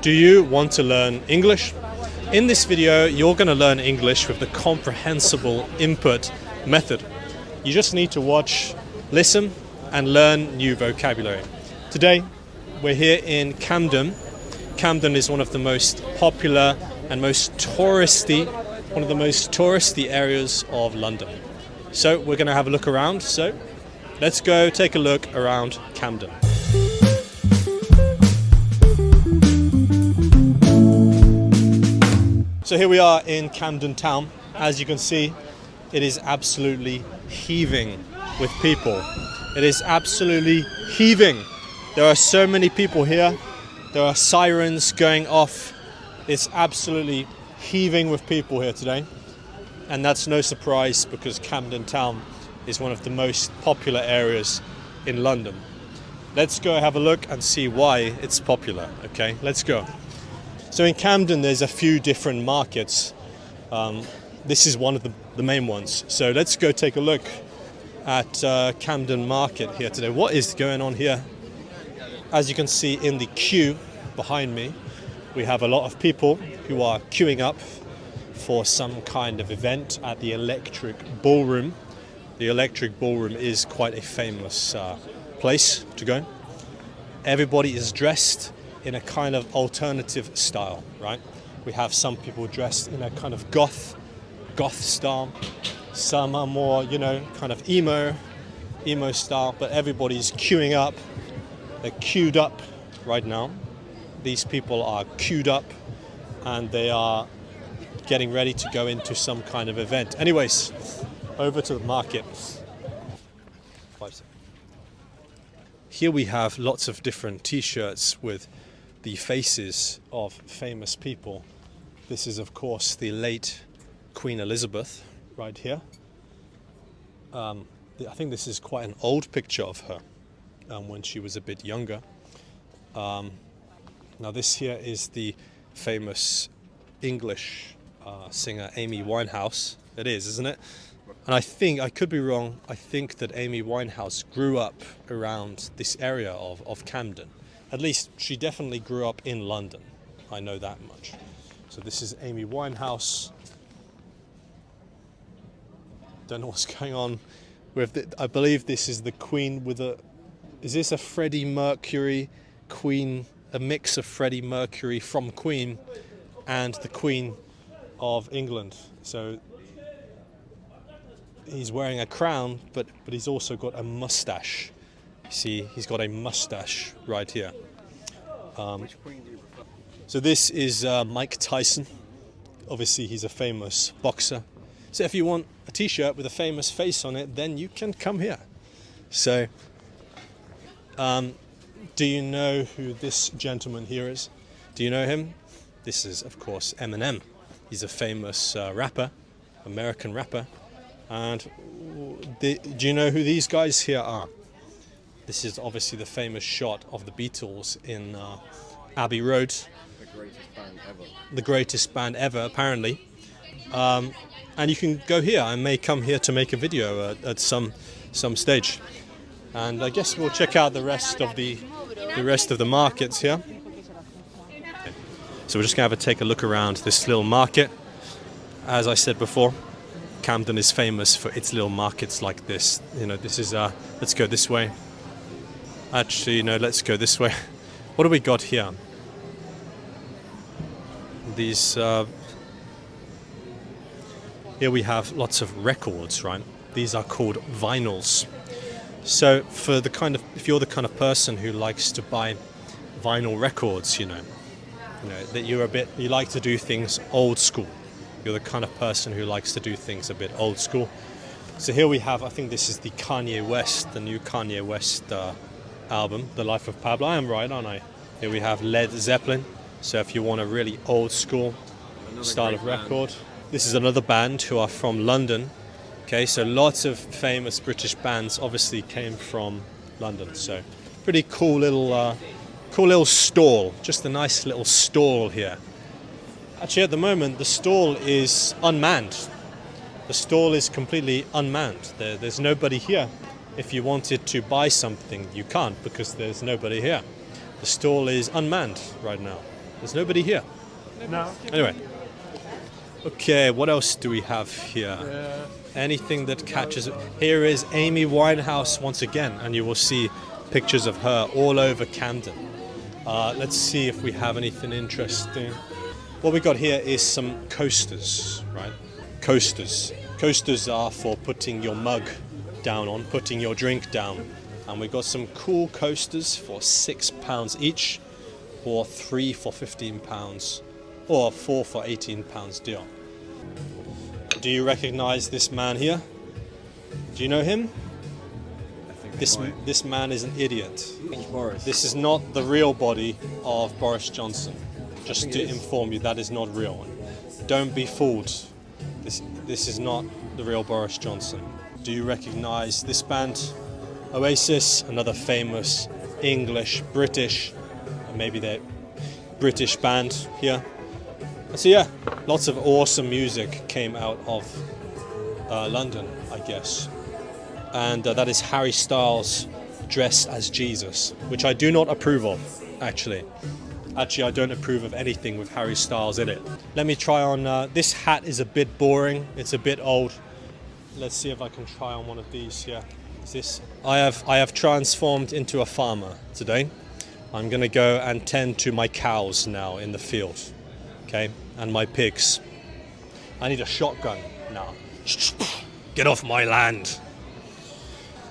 Do you want to learn English? In this video, you're going to learn English with the comprehensible input method. You just need to watch, listen, and learn new vocabulary. Today, we're here in Camden. Camden is one of the most popular and most touristy areas of London. So we're going to have a look around. So let's go take a look around Camden. So here we are in Camden Town. As you can see, it is absolutely heaving with people. It is absolutely heaving. There are so many people here. There are sirens going off. It's absolutely heaving with people here today. And that's no surprise because Camden Town is one of the most popular areas in London. Let's go have a look and see why it's popular. Okay, let's go. So in Camden, there's a few different markets. This is one of the main ones. So let's go take a look at Camden Market here today. What is going on here? As you can see in the queue behind me, we have a lot of people who are queuing up for some kind of event at the Electric Ballroom. The Electric Ballroom is quite a famous place to go. Everybody is dressed in a kind of alternative style, right? We have some people dressed in a kind of goth style. Some are more, kind of emo style, but everybody's queuing up. They're queued up right now. These people are queued up and they are getting ready to go into some kind of event. Anyways, over to the market. Here we have lots of different t-shirts with the faces of famous people. This is, of course, the late Queen Elizabeth right here. I think this is quite an old picture of her when she was a bit younger. Now this here is the famous English singer Amy Winehouse. It is, isn't it? And I think, I could be wrong, I think that Amy Winehouse grew up around this area of Camden. At least she definitely grew up in London. I know that much. So this is Amy Winehouse. Don't know what's going on with it. I believe this is the Queen with a... Is this a Freddie Mercury Queen? A mix of Freddie Mercury from Queen and the Queen of England. So he's wearing a crown, but he's also got a mustache. See, he's got a mustache right here. So this is Mike Tyson. Obviously, he's a famous boxer. So if you want a t-shirt with a famous face on it, then you can come here. So, do you know who this gentleman here is? Do you know him? This is, of course, Eminem. He's a famous rapper, American rapper. And do you know who these guys here are? This is obviously the famous shot of the Beatles in Abbey Road. The greatest band ever. The greatest band ever, apparently. And you can go here. I may come here to make a video at some stage. And I guess we'll check out the rest of the markets here. So we're just gonna take a look around this little market. As I said before, Camden is famous for its little markets like this. This is let's go this way. Actually, no, let's go this way. What do we got here? These here we have lots of records, right? These are called vinyls. So if you're the kind of person who likes to buy vinyl records, that you like to do things old school. You're the kind of person who likes to do things a bit old school. So here we have, I think this is the the new Kanye West album, The Life of Pablo. I am right, aren't I? Here we have Led Zeppelin. So if you want a really old school style of record. This is another band who are from London. Okay, so lots of famous British bands obviously came from London. So pretty cool little stall. Just a nice little stall here. Actually, at the moment, the stall is unmanned. The stall is completely unmanned. There's nobody here. If you wanted to buy something, you can't because there's nobody here. The stall is unmanned right now. There's nobody here. No. Anyway. Okay, what else do we have here? Anything that catches... Here is Amy Winehouse once again, and you will see pictures of her all over Camden. Let's see if we have anything interesting. What we got here is some coasters, right? Coasters. Coasters are for putting your mug down on, putting your drink down. And we got some cool coasters for £6 each, or 3 for £15, or 4 for £18 deal. Do you recognize this man here? Do you know him? This man is an idiot. This is not the real body of Boris Johnson. Just to inform you, that is not real. Don't be fooled. This is not the real Boris Johnson. Do you recognize this band? Oasis, another famous English, British, maybe they're British band here. So yeah, lots of awesome music came out of London, I guess. And that is Harry Styles dressed as Jesus, which I do not approve of, actually. Actually, I don't approve of anything with Harry Styles in it. Let me try on, this hat is a bit boring, it's a bit old. Let's see if I can try on one of these here. Is this? I have transformed into a farmer today. I'm gonna go and tend to my cows now in the field, okay? And my pigs. I need a shotgun now. Get off my land.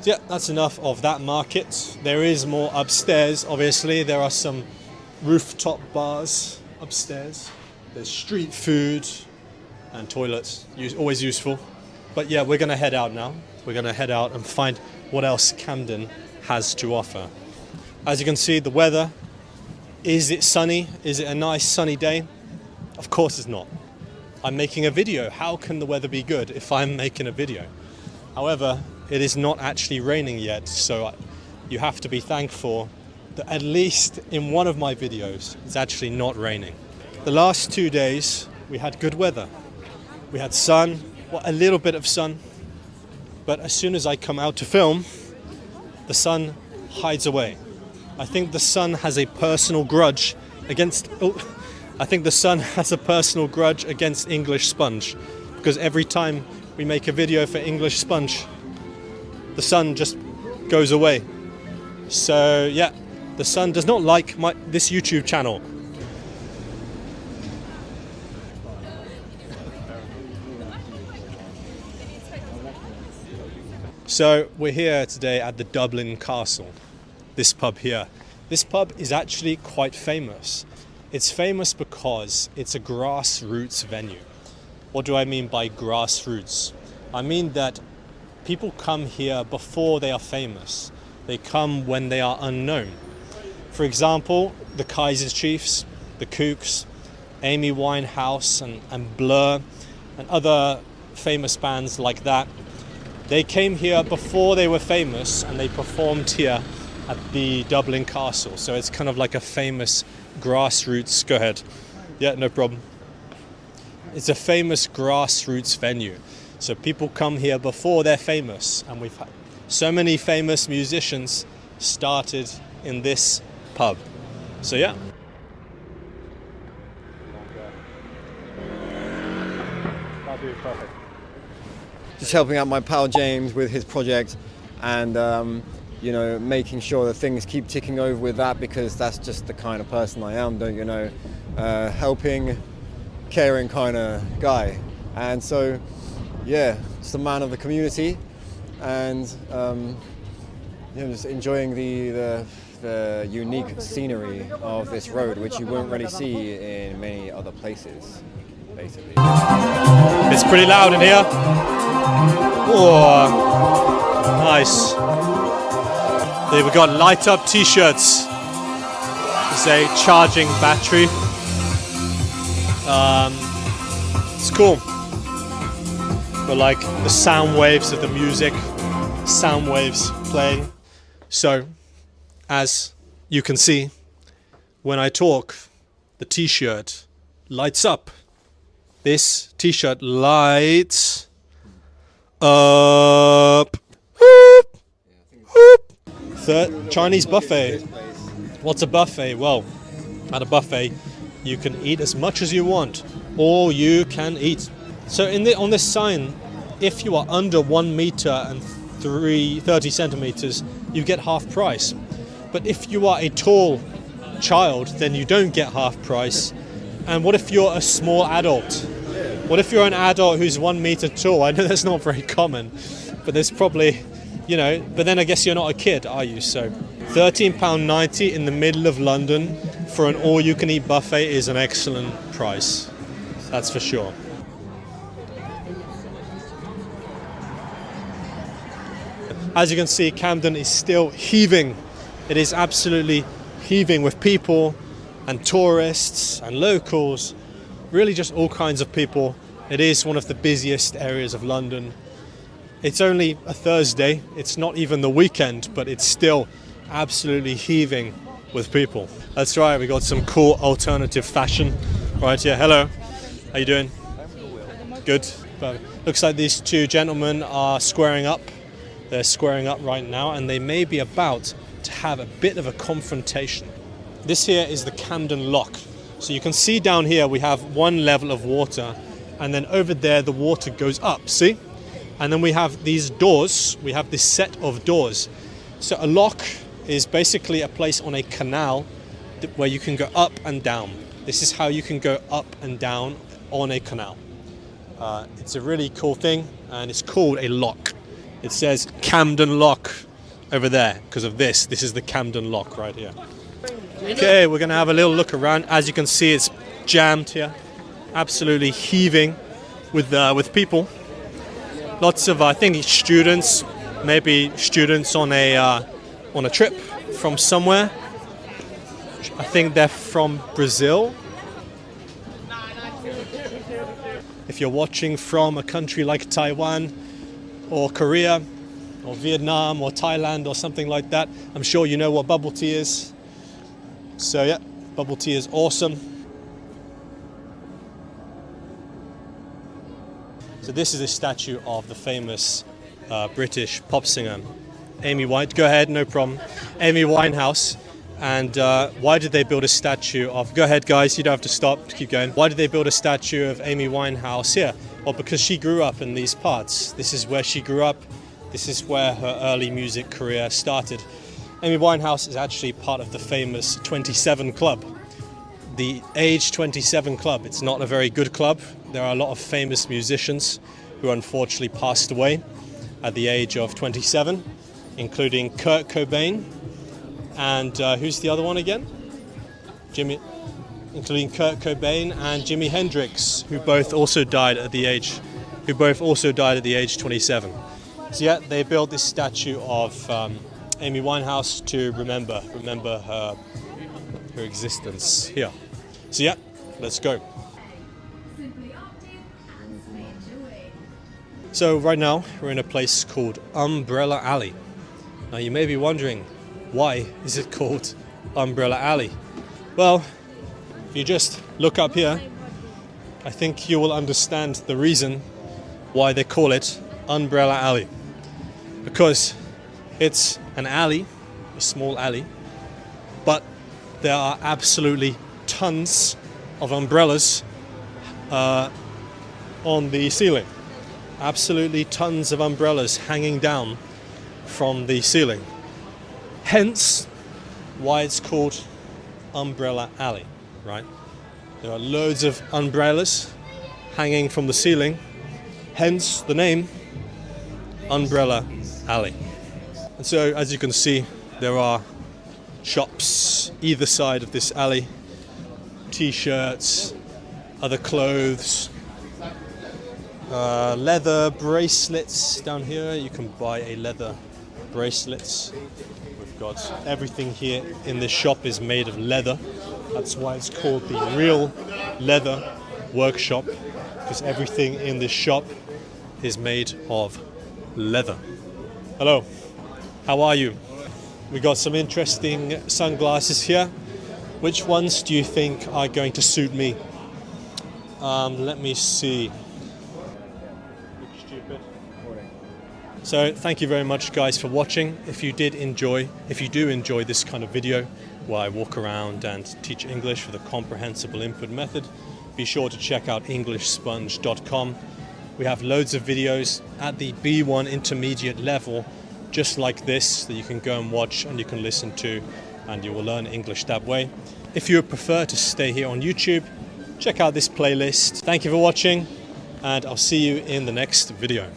So yeah, that's enough of that market. There is more upstairs, obviously. There are some rooftop bars upstairs. There's street food and toilets, always useful. But yeah, we're gonna head out now. We're gonna head out and find what else Camden has to offer. As you can see, the weather, is it sunny? Is it a nice sunny day? Of course it's not. I'm making a video. How can the weather be good if I'm making a video? However, it is not actually raining yet, so you have to be thankful that at least in one of my videos, it's actually not raining. The last 2 days, we had good weather. We had sun, well, a little bit of sun, but as soon as I come out to film, the sun hides away. I think the sun has a personal grudge against... I think the sun has a personal grudge against English Sponge, because every time we make a video for English Sponge, the sun just goes away. So yeah, the sun does not like this YouTube channel. So we're here today at the Dublin Castle, this pub here. This pub is actually quite famous. It's famous because it's a grassroots venue. What do I mean by grassroots? I mean that people come here before they are famous. They come when they are unknown. For example, the Kaiser Chiefs, the Kooks, Amy Winehouse and Blur and other famous bands like that. They came here before they were famous and they performed here at the Dublin Castle. So it's kind of like a famous grassroots, go ahead. Yeah, no problem. It's a famous grassroots venue. So people come here before they're famous, and we've had so many famous musicians started in this pub. So yeah. That'll be perfect. Just helping out my pal James with his project, and you know, making sure that things keep ticking over with that, because that's just the kind of person I am, don't you know? Helping, caring kind of guy. And so, yeah, just a man of the community, and you know, just enjoying the unique scenery of this road, which you won't really see in many other places, basically. It's pretty loud in here. Oh, nice. There we got light up t-shirts. It's a charging battery. It's cool. But like the sound waves of the music, sound waves playing. So, as you can see, when I talk, the t-shirt lights up. This t-shirt lights up. Whoop, whoop. Third, Chinese buffet. What's a buffet? Well, at a buffet, You can eat as much as you want. All you can eat. So on this sign, if you are under 1 meter and 30 centimeters, you get half price. But if you are a tall child, then you don't get half price. And what if you're a small adult? What if you're an adult who's 1 meter tall? I know that's not very common, but there's probably, you know, but then I guess you're not a kid, are you? So £13.90 in the middle of London for an all-you-can-eat buffet is an excellent price. That's for sure. As you can see, Camden is still heaving. It is absolutely heaving with people and tourists and locals, really just all kinds of people. It is one of the busiest areas of London. It's only a Thursday, it's not even the weekend, but it's still absolutely heaving with people. That's right, we got some cool alternative fashion right here. Hello, how you doing? Good. Looks like these two gentlemen are squaring up. They're squaring up right now, and they may be about to have a bit of a confrontation. This here is the Camden Lock. So you can see down here we have one level of water, and then over there the water goes up, see? And then we have these doors, we have this set of doors. So a lock is basically a place on a canal where you can go up and down. This is how you can go up and down on a canal. It's a really cool thing, and it's called a lock. It says Camden Lock over there because of this. This is the Camden Lock right here. Okay, we're going to have a little look around. As you can see, it's jammed here, absolutely heaving with people. Lots of, I think, students, maybe students on a trip from somewhere. I think they're from Brazil. If you're watching from a country like Taiwan or Korea or Vietnam or Thailand or something like that, I'm sure you know what bubble tea is. So yeah, bubble tea is awesome. So this is a statue of the famous British pop singer Amy White. Go ahead, no problem. Amy Winehouse. And why did they build a statue of... Go ahead, guys, you don't have to stop, keep going. Why did they build a statue of Amy Winehouse here? Well, because she grew up in these parts. This is where she grew up. This is where her early music career started. Amy Winehouse is actually part of the famous 27 Club. The Age 27 Club. It's not a very good club. There are a lot of famous musicians who unfortunately passed away at the age of 27, including Kurt Cobain. And who's the other one again? Including Kurt Cobain and Jimi Hendrix, who both also died at the age 27. So yeah, they built this statue of Amy Winehouse to remember her existence here. So yeah, let's go. So right now we're in a place called Umbrella Alley. Now you may be wondering, why is it called Umbrella Alley? Well, if you just look up here, I think you will understand the reason why they call it Umbrella Alley. Because it's an alley, a small alley, but there are absolutely tons of umbrellas on the ceiling. Absolutely tons of umbrellas hanging down from the ceiling. Hence why it's called Umbrella Alley, right? There are loads of umbrellas hanging from the ceiling, hence the name Umbrella Alley. And so, as you can see, there are shops either side of this alley, t-shirts, other clothes, leather bracelets down here. You can buy a leather bracelets. We've got everything here in this shop is made of leather. That's why it's called the Real Leather Workshop, because everything in this shop is made of leather. Hello, how are you? We got some interesting sunglasses here. Which ones do you think are going to suit me? Let me see. So thank you very much, guys, for watching. If you do enjoy this kind of video, where I walk around and teach English with a comprehensible input method. Be sure to check out EnglishSponge.com. We have loads of videos at the B1 intermediate level, just like this, that you can go and watch and you can listen to, and you will learn English that way. If you would prefer to stay here on YouTube, check out this playlist. Thank you for watching, and I'll see you in the next video.